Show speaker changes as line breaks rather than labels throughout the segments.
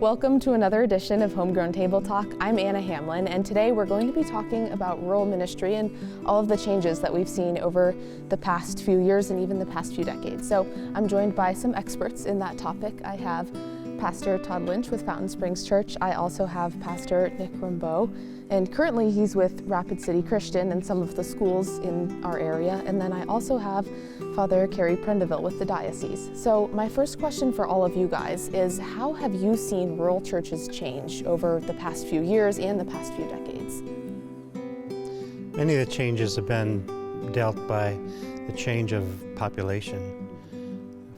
Welcome to another edition of Homegrown Table Talk. I'm Anna Hamlin, and today we're going to be talking about rural ministry and all of the changes that we've seen over the past few years and even the past few decades. So I'm joined by some experts in that topic. I have Pastor Todd Lynch with Fountain Springs Church. I also have Pastor Nick Rambeau, and currently he's with Rapid City Christian and some of the schools in our area. And then I also have Father Kerry Prendeville with the diocese. So my first question for all of you guys is, how have you seen rural churches change over the past few years and the past few decades?
Many of the changes have been dealt by the change of population.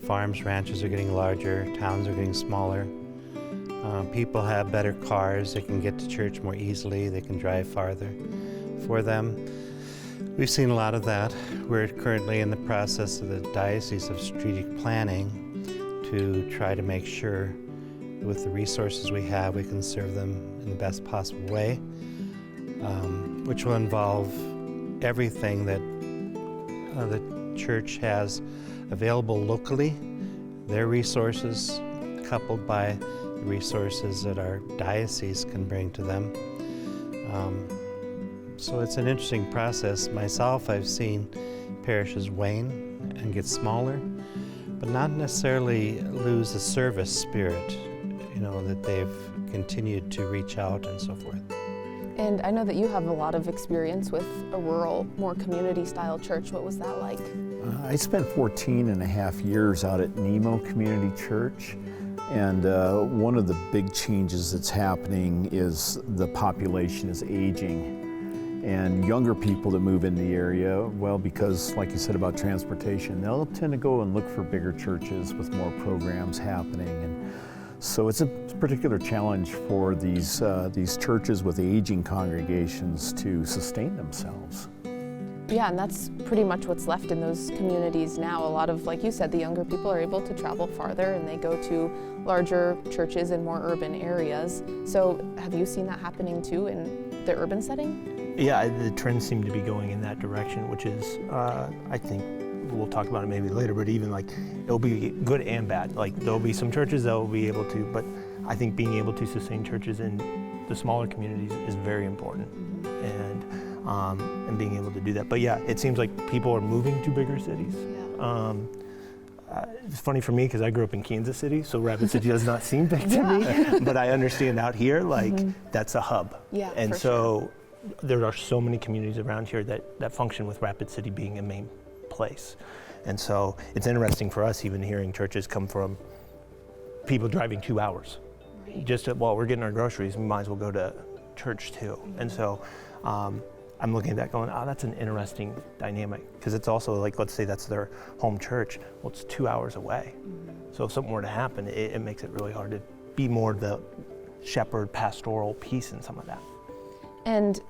Farms, ranches are getting larger, towns are getting smaller. People have better cars, they can get to church more easily, they can drive farther for them. We've seen a lot of that. We're currently in the process of the Diocese of Strategic Planning to try to make sure that with the resources we have, we can serve them in the best possible way, which will involve everything that the church has available locally, their resources coupled by the resources that our diocese can bring to them. So it's an interesting process. Myself, I've seen parishes wane and get smaller, but not necessarily lose the service spirit, that they've continued to reach out and so forth.
And I know that you have a lot of experience with a rural, more community-style church. What was that like?
I spent 14 and a half years out at Nemo Community Church, and one of the big changes that's happening is the population is aging. And younger people that move in the area, well, because like you said about transportation, they'll tend to go and look for bigger churches with more programs happening. And so it's a particular challenge for these churches with aging congregations to sustain themselves.
Yeah, and that's pretty much what's left in those communities now. A lot of, like you said, the younger people are able to travel farther and they go to larger churches in more urban areas. So have you seen that happening too in the urban setting?
Yeah, the trends seem to be going in that direction, which is, I think, we'll talk about it maybe later, but even like, it'll be good and bad. Like, there'll be some churches that will be able to, but I think being able to sustain churches in the smaller communities is very important, and being able to do that. But yeah, it seems like people are moving to bigger cities. Yeah. It's funny for me because I grew up in Kansas City, so Rapid City does not seem big to me, but I understand out here, like, that's a hub.
Yeah,
and
for
so
sure.
There are so many communities around here that function with Rapid City being a main place. And so it's interesting for us even hearing churches come from people driving 2 hours. Right. Just while we're getting our groceries, we might as well go to church too. And so I'm looking at that going, that's an interesting dynamic, because it's also like, let's say that's their home church. Well, it's 2 hours away. So if something were to happen, it makes it really hard to be more the shepherd pastoral piece in some of that.
And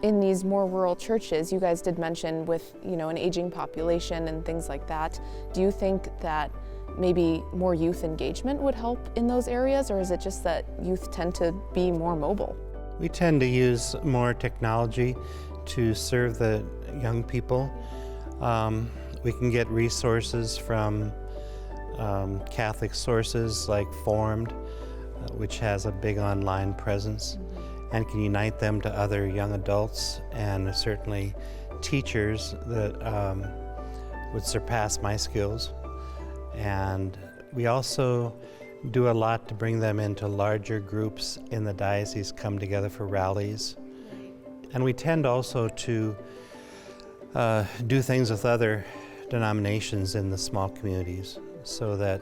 in these more rural churches, you guys did mention with, an aging population and things like that, do you think that maybe more youth engagement would help in those areas, or is it just that youth tend to be more mobile?
We tend to use more technology to serve the young people. We can get resources from Catholic sources like Formed, which has a big online presence, and can unite them to other young adults and certainly teachers that would surpass my skills. And we also do a lot to bring them into larger groups in the diocese, come together for rallies. And we tend also to do things with other denominations in the small communities, so that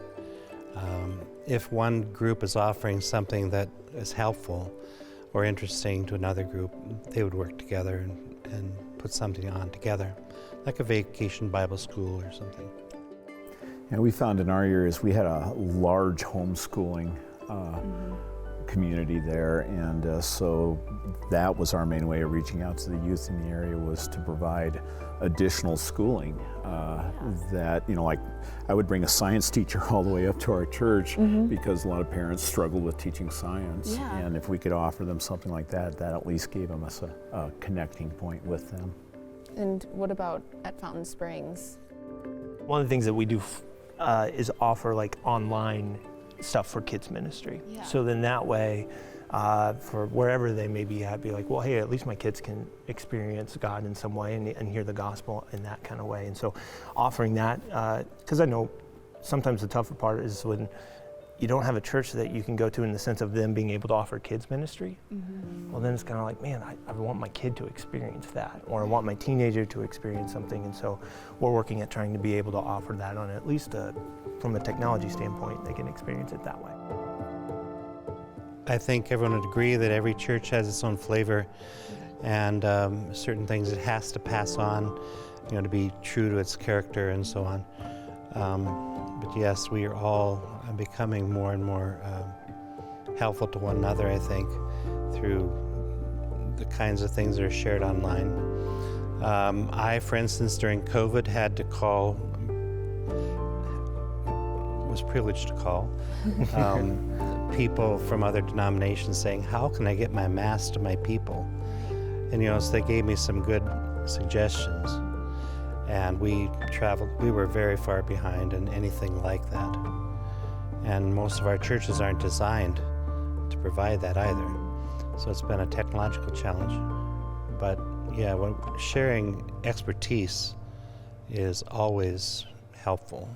if one group is offering something that is helpful or interesting to another group, they would work together and put something on together, like a vacation Bible school or something.
And we found in our areas, we had a large homeschooling community there, and so that was our main way of reaching out to the youth in the area, was to provide additional schooling that, like I would bring a science teacher all the way up to our church because a lot of parents struggle with teaching science. Yeah. And if we could offer them something like that, that at least gave them us a connecting point with them.
And what about at Fountain Springs?
One of the things that we do is offer like online stuff for kids ministry.
Yeah.
So then that way, for wherever they may be at, be like, well, hey, at least my kids can experience God in some way and hear the gospel in that kind of way. And so offering that, because I know sometimes the tougher part is when you don't have a church that you can go to in the sense of them being able to offer kids ministry. Mm-hmm. Well, then it's kind of like, man, I want my kid to experience that, or I want my teenager to experience something. And so we're working at trying to be able to offer that on at least from a technology standpoint, they can experience it that way.
I think everyone would agree that every church has its own flavor, and certain things it has to pass on, to be true to its character and so on. But yes, we are all becoming more and more helpful to one another, I think, through the kinds of things that are shared online. I, for instance, during COVID had to call, was privileged to call, people from other denominations saying, how can I get my mass to my people? And so they gave me some good suggestions. And we were very far behind in anything like that. And most of our churches aren't designed to provide that either. So it's been a technological challenge. But yeah, sharing expertise is always helpful.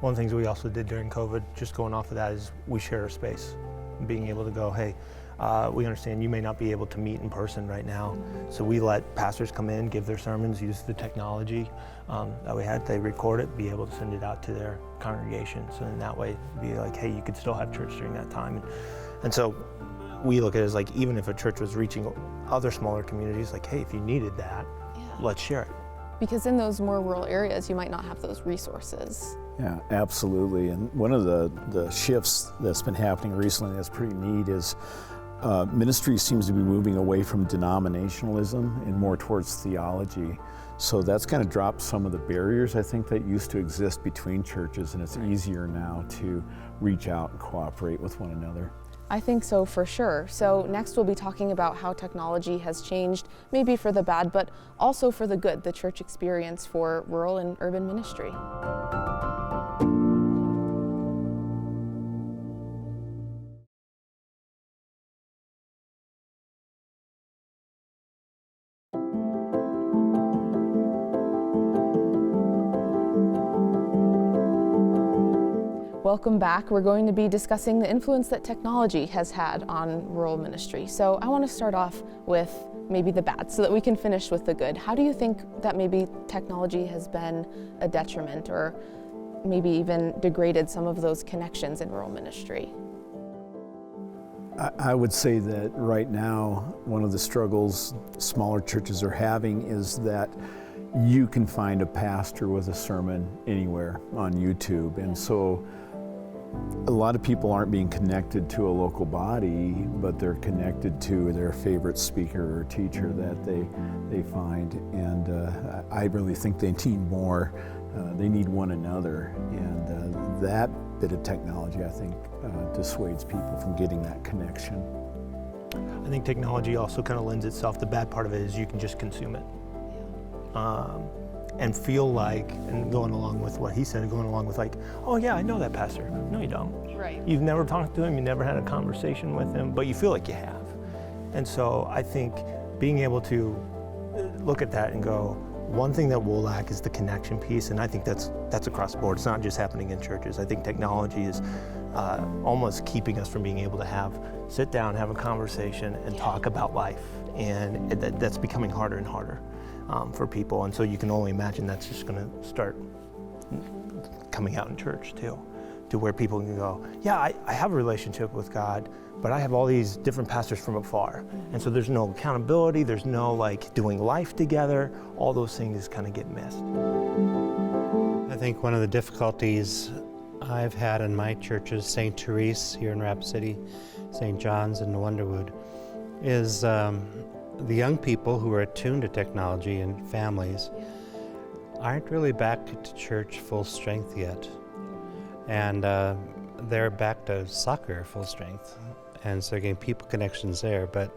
One of the things we also did during COVID, just going off of that, is we shared our space. Being able to go, hey, we understand you may not be able to meet in person right now, so we let pastors come in, give their sermons, use the technology that we had. They record it, be able to send it out to their congregation. So in that way, be like, hey, you could still have church during that time. And so we look at it as like, even if a church was reaching other smaller communities, like, hey, if you needed that, let's share it.
Because in those more rural areas, you might not have those resources.
Yeah, absolutely. And one of the shifts that's been happening recently that's pretty neat is ministry seems to be moving away from denominationalism and more towards theology. So that's kind of dropped some of the barriers, I think, that used to exist between churches, and it's easier now to reach out and cooperate with one another.
I think so, for sure. So next we'll be talking about how technology has changed, maybe for the bad, but also for the good, the church experience for rural and urban ministry. Welcome back. We're going to be discussing the influence that technology has had on rural ministry. So I want to start off with maybe the bad so that we can finish with the good. How do you think that maybe technology has been a detriment or maybe even degraded some of those connections in rural ministry?
I would say that right now, one of the struggles smaller churches are having is that you can find a pastor with a sermon anywhere on YouTube. And so a lot of people aren't being connected to a local body, but they're connected to their favorite speaker or teacher that they find. And I really think they need more. They need one another. And that bit of technology, I think, dissuades people from getting that connection.
I think technology also kind of lends itself, the bad part of it is you can just consume it. And feel like, and going along with what he said, going along with like, oh yeah, I know that pastor. No, you don't.
Right.
You've never talked to him, you never had a conversation with him, but you feel like you have. And so I think being able to look at that and go, one thing that will lack is the connection piece, and I think that's across the board. It's not just happening in churches. I think technology is almost keeping us from being able to sit down, have a conversation, and talk about life. And that's becoming harder and harder for people. And so you can only imagine that's just going to start coming out in church too, to where people can go, yeah, I have a relationship with God, but I have all these different pastors from afar. And so there's no accountability, there's no like doing life together, all those things kind of get missed.
I think one of the difficulties I've had in my churches, St. Therese here in Rapid City, St. John's in Wonderwood, is the young people who are attuned to technology and families aren't really back to church full strength yet. And they're back to soccer full strength. And so again, people connections there, but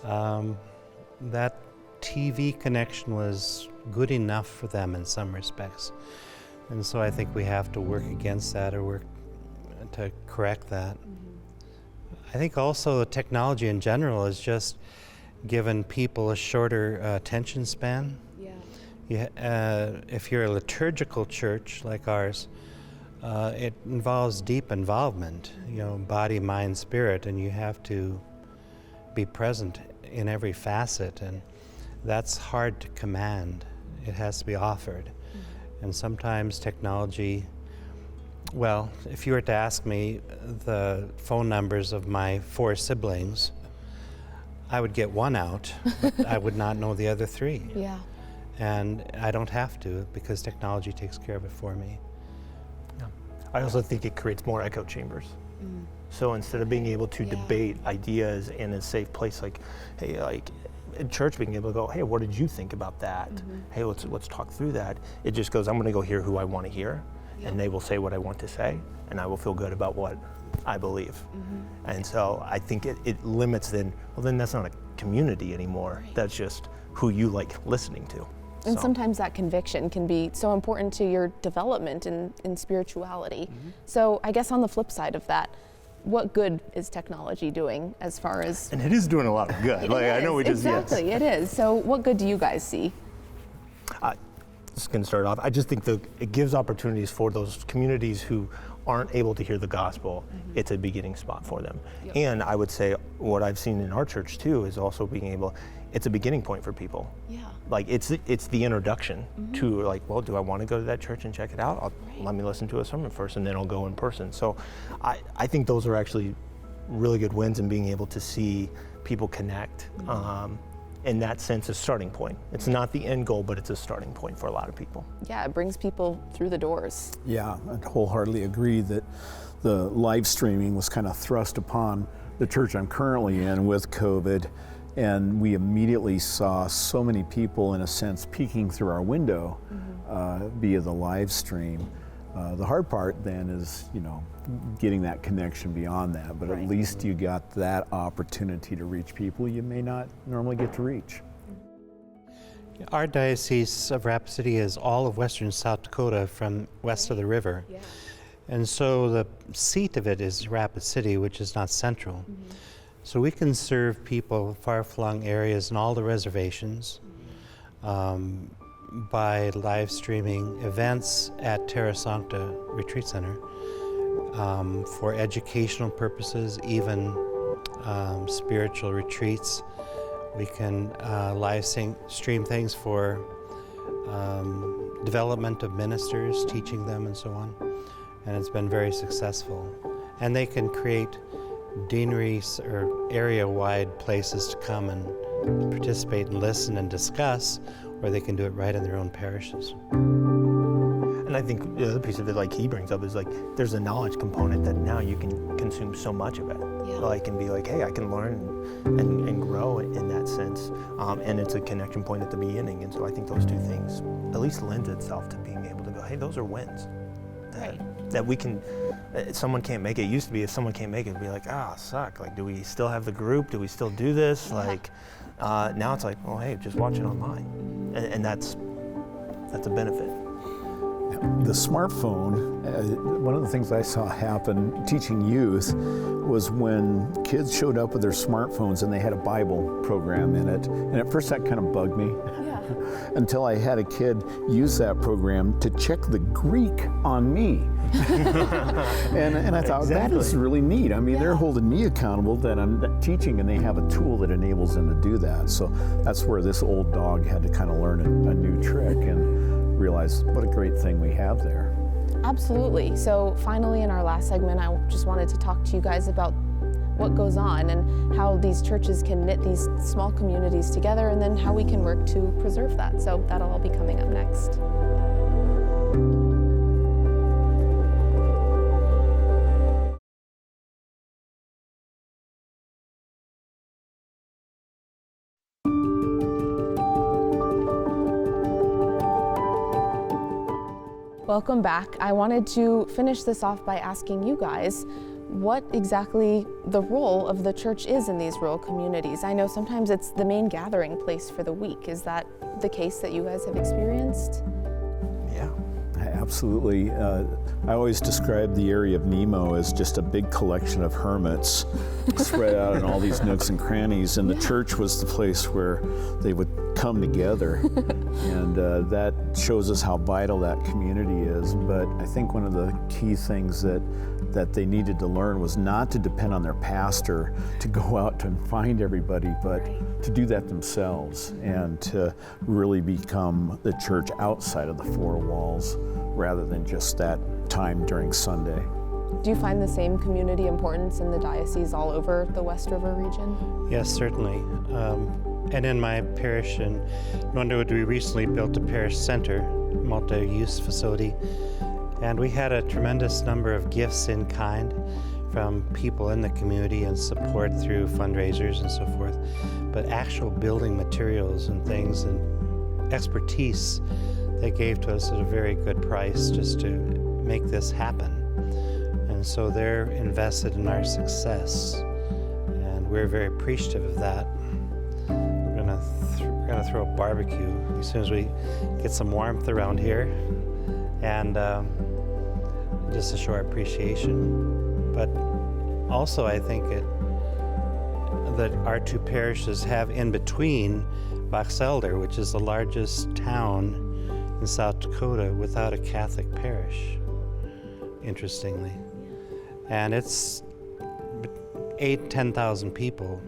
that TV connection was good enough for them in some respects. And so I think we have to work against that or work to correct that. I think also the technology in general has just given people a shorter attention span. If you're a liturgical church like ours, it involves deep involvement, body, mind, spirit, and you have to be present in every facet, and that's hard to command. It has to be offered. And sometimes technology, well, if you were to ask me the phone numbers of my 4 siblings, I would get one out, but I would not know the other 3.
Yeah.
And I don't have to, because technology takes care of it for me.
Yeah. I also think it creates more echo chambers. So instead of being able to debate ideas in a safe place, like, hey, like in church, being able to go, hey, what did you think about that? Hey, let's talk through that. It just goes, I'm going to go hear who I want to hear, and they will say what I want to say, and I will feel good about what I believe. And so I think it limits then that's not a community anymore. That's just who you like listening to.
And sometimes that conviction can be so important to your development in spirituality. So I guess on the flip side of that, what good is technology doing as far as...
And it is doing a lot of good. I know we just...
Exactly, it is. So what good do you guys see?
Just going to start off, I just think it gives opportunities for those communities who aren't able to hear the gospel. It's a beginning spot for them. And I would say what I've seen in our church too is also being able, it's a beginning point for people. Like it's the introduction to like, well, do I want to go to that church and check it out? Let me listen to a sermon first, and then I'll go in person. So I think those are actually really good wins in being able to see people connect. In that sense, a starting point. It's not the end goal, but it's a starting point for a lot of people.
Yeah, it brings people through the doors.
Yeah, I wholeheartedly agree that the live streaming was kind of thrust upon the church I'm currently in with COVID, and we immediately saw so many people, in a sense, peeking through our window via the live stream. The hard part then is, getting that connection beyond that, but at least you got that opportunity to reach people you may not normally get to reach.
Our diocese of Rapid City is all of western South Dakota from west of the river. And so the seat of it is Rapid City, which is not central. So we can serve people far-flung areas in all the reservations by live streaming events at Terra Sancta Retreat Center for educational purposes, even spiritual retreats. We can live stream things for development of ministers, teaching them and so on. And it's been very successful. And they can create deaneries or area-wide places to come and participate and listen and discuss, or they can do it right in their own parishes.
And I think the other piece of it, like he brings up, is like there's a knowledge component that now you can consume so much of it. Like and be like, hey, I can learn and grow in that sense. And it's a connection point at the beginning. And so I think those two things at least lends itself to being able to go, hey, those are wins. That we can, someone can't make it. It used to be if someone can't make it, it'd be like, suck. Like, do we still have the group? Do we still do this? Like, now it's like, well, hey, just watch it online. And that's a benefit.
The smartphone, one of the things I saw happen teaching youth was when kids showed up with their smartphones and they had a Bible program in it. And at first that kind of bugged me. Until I had a kid use that program to check the Greek on me. and I thought, that is really neat. I mean, they're holding me accountable that I'm teaching, and they have a tool that enables them to do that. So that's where this old dog had to kind of learn a new trick and realize what a great thing we have there.
Absolutely. So finally, in our last segment, I just wanted to talk to you guys about what goes on and how these churches can knit these small communities together, and then how we can work to preserve that. So that'll all be coming up next. Welcome back. I wanted to finish this off by asking you guys what exactly the role of the church is in these rural communities. I know sometimes it's the main gathering place for the week. Is that the case that you guys have experienced?
Yeah, absolutely. I always describe the area of Nemo as just a big collection of hermits spread out in all these nooks and crannies, and the church was the place where they would come together. And that shows us how vital that community is. But I think one of the key things that they needed to learn was not to depend on their pastor to go out and find everybody, but to do that themselves and to really become the church outside of the four walls rather than just that time during Sunday.
Do you find the same community importance in the diocese all over the West River region?
Yes, certainly. And in my parish in Norwood, we recently built a parish center, multi-use facility, and we had a tremendous number of gifts in kind from people in the community and support through fundraisers and so forth. But actual building materials and things and expertise they gave to us at a very good price just to make this happen. And so they're invested in our success, and we're very appreciative of that. We're gonna throw a barbecue as soon as we get some warmth around here, and just to show our appreciation. But also I think that our two parishes have in between Box Elder, which is the largest town in South Dakota without a Catholic parish, interestingly. And it's 10,000 people,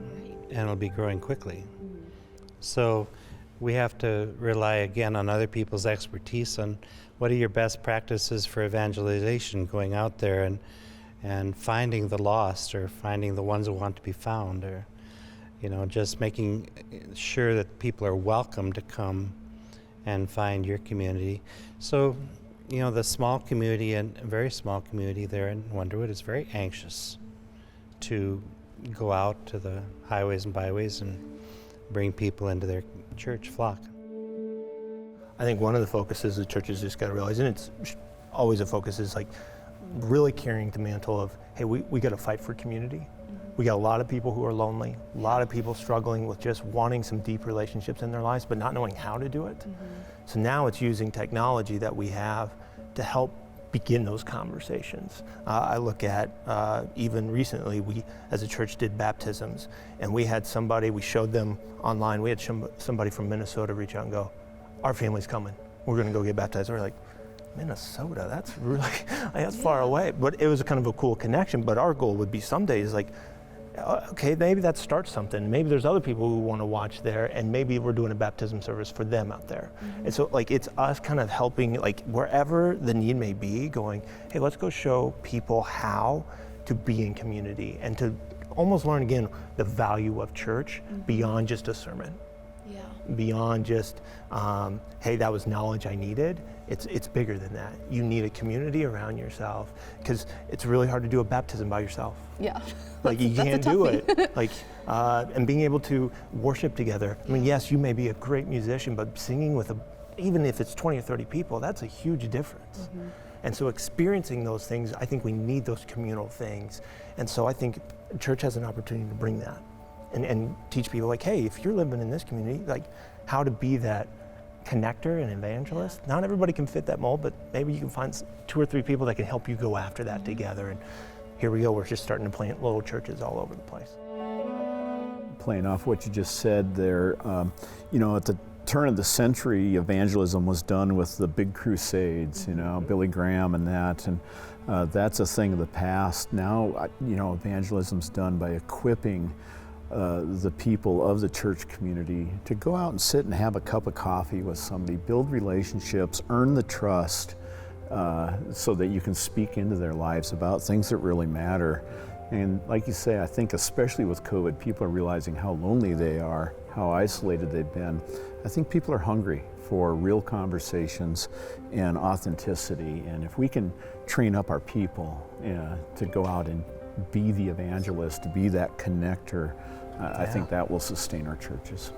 and it'll be growing quickly. So we have to rely again on other people's expertise on what are your best practices for evangelization, going out there and finding the lost or finding the ones who want to be found, or just making sure that people are welcome to come and find your community. So, the small community, and a very small community there in Wonderwood, is very anxious to go out to the highways and byways and bring people into their church flock.
I think one of the focuses the church has just got to realize, and it's always a focus, is like really carrying the mantle of, hey, we got to fight for community. We got a lot of people who are lonely, a lot of people struggling with just wanting some deep relationships in their lives, but not knowing how to do it. So now it's using technology that we have to help begin those conversations. I look at, even recently, we as a church did baptisms, and we had somebody, we showed them online, we had somebody from Minnesota reach out and go, our family's coming, we're gonna go get baptized. We're like, Minnesota, that's really, that's far away. But it was a kind of a cool connection, but our goal would be someday is like, okay, maybe that starts something. Maybe there's other people who want to watch there, and maybe we're doing a baptism service for them out there. And so like it's us kind of helping, like wherever the need may be, going, hey, let's go show people how to be in community and to almost learn again the value of church beyond just a sermon. Beyond just, hey, that was knowledge I needed. It's bigger than that. You need a community around yourself, because it's really hard to do a baptism by yourself. Like you can't do it. Like, and being able to worship together. I mean, yes, you may be a great musician, but singing with even if it's 20 or 30 people, that's a huge difference. And so experiencing those things, I think we need those communal things. And so I think church has an opportunity to bring that. And teach people like, hey, if you're living in this community, like how to be that connector and evangelist. Not everybody can fit that mold, but maybe you can find 2 or 3 people that can help you go after that together. And here we go, we're just starting to plant little churches all over the place.
Playing off what you just said there, at the turn of the century, evangelism was done with the big crusades, Billy Graham and that, and that's a thing of the past. Now, evangelism's done by equipping the people of the church community to go out and sit and have a cup of coffee with somebody, build relationships, earn the trust, so that you can speak into their lives about things that really matter. And like you say, I think especially with COVID, people are realizing how lonely they are, how isolated they've been. I think people are hungry for real conversations and authenticity. And if we can train up our people to go out and be the evangelist, to be that connector, I think that will sustain our churches.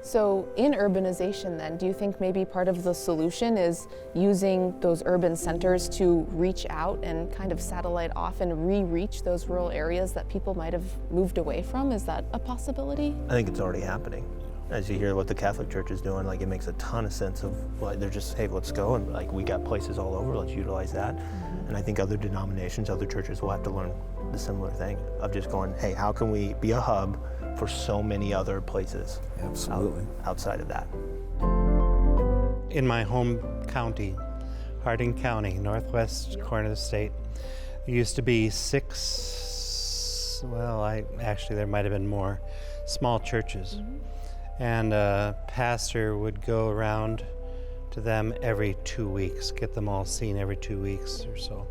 So in urbanization then, do you think maybe part of the solution is using those urban centers to reach out and kind of satellite off and re-reach those rural areas that people might have moved away from? Is that a possibility?
I think it's already happening. As you hear what the Catholic Church is doing, like it makes a ton of sense of like they're just, hey, let's go, and like we got places all over, let's utilize that. And I think other denominations, other churches will have to learn the similar thing of just going, hey, how can we be a hub for so many other places?
Absolutely.
Outside of that.
In my home county, Harding County, northwest corner of the state, there used to be 6, actually there might have been more, small churches. And a pastor would go around to them every 2 weeks, get them all seen every 2 weeks or so.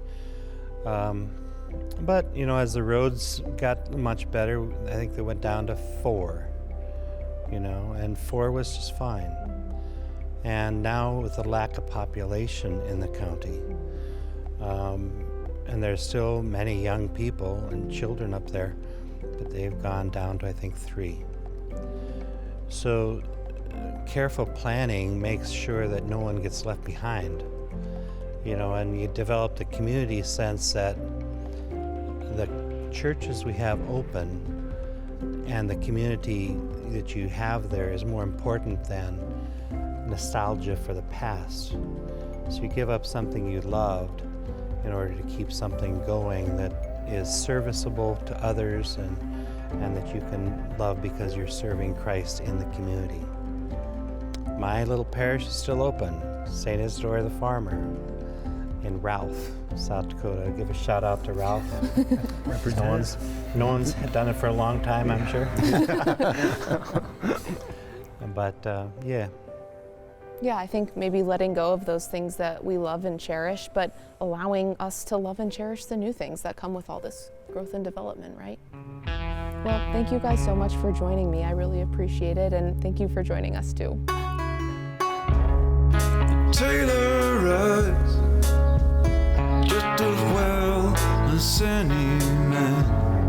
But, as the roads got much better, I think they went down to 4, and 4 was just fine. And now with the lack of population in the county, and there's still many young people and children up there, but they've gone down to, I think, 3. So careful planning makes sure that no one gets left behind, and you develop the community sense that the churches we have open and the community that you have there is more important than nostalgia for the past. So you give up something you loved in order to keep something going that is serviceable to others and that you can love because you're serving Christ in the community. My little parish is still open, St. Isidore the Farmer in Ralph, South Dakota. Give a shout out to Ralph. No one's done it for a long time, I'm sure. But yeah.
Yeah, I think maybe letting go of those things that we love and cherish, but allowing us to love and cherish the new things that come with all this growth and development, right? Well, thank you guys so much for joining me. I really appreciate it, and thank you for joining us too.
Tailor rise just as well as any man.